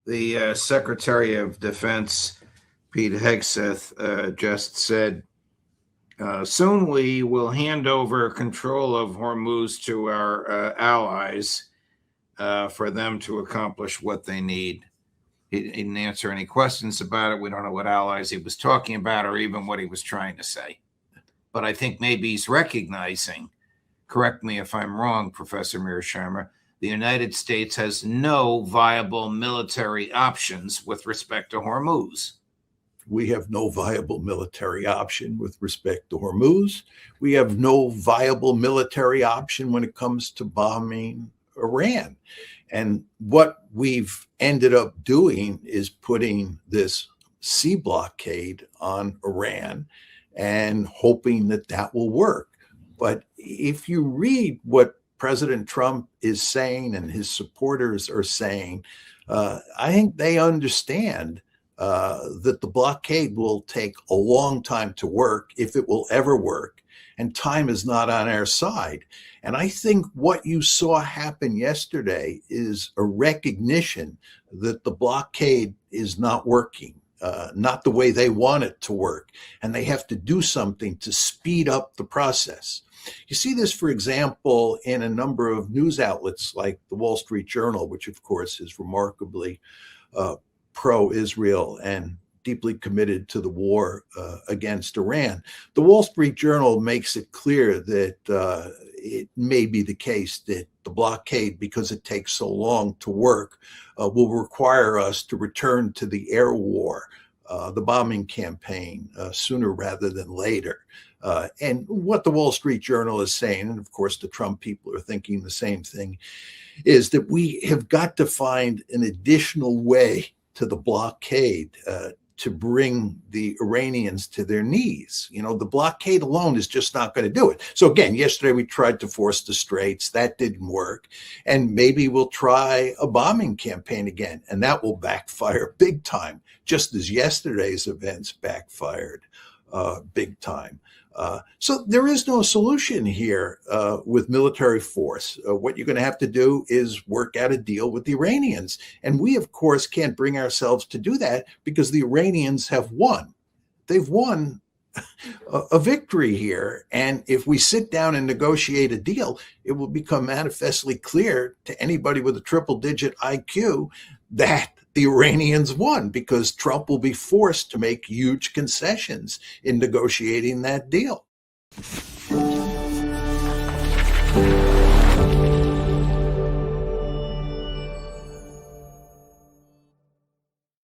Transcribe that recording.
The Secretary of Defense, Pete Hegseth, just said, soon we will hand over control of Hormuz to our allies for them to accomplish what they need. He didn't answer any questions about it. We don't know what allies he was talking about or even what he was trying to say. But I think maybe he's recognizing, correct me if I'm wrong, Professor Meyersheimer, the United States has no viable military options with respect to Hormuz. We have no viable military option with respect to Hormuz. We have no viable military option when it comes to bombing Iran. And what we've ended up doing is putting this sea blockade on Iran and hoping that that will work. But if you read what President Trump is saying and his supporters are saying, I think they understand that the blockade will take a long time to work, if it will ever work, and time is not on our side. And I think what you saw happen yesterday is a recognition that the blockade is not working, not the way they want it to work, and they have to do something to speed up the process. You see this, for example, in a number of news outlets like the Wall Street Journal, which of course is remarkably pro-Israel and deeply committed to the war against Iran. The Wall Street Journal makes it clear that it may be the case that the blockade, because it takes so long to work, will require us to return to the air war, the bombing campaign, sooner rather than later. And what the Wall Street Journal is saying, and of course the Trump people are thinking the same thing, is that we have got to find an additional way to the blockade to bring the Iranians to their knees. You know, the blockade alone is just not going to do it. So again, yesterday we tried to force the straits. That didn't work. And maybe we'll try a bombing campaign again, and that will backfire big time, just as yesterday's events backfired big time. So there is no solution here with military force. What you're going to have to do is work out a deal with the Iranians. And we, of course, can't bring ourselves to do that because the Iranians have won. They've won a victory here. And if we sit down and negotiate a deal, it will become manifestly clear to anybody with a triple-digit IQ that the Iranians won, because Trump will be forced to make huge concessions in negotiating that deal.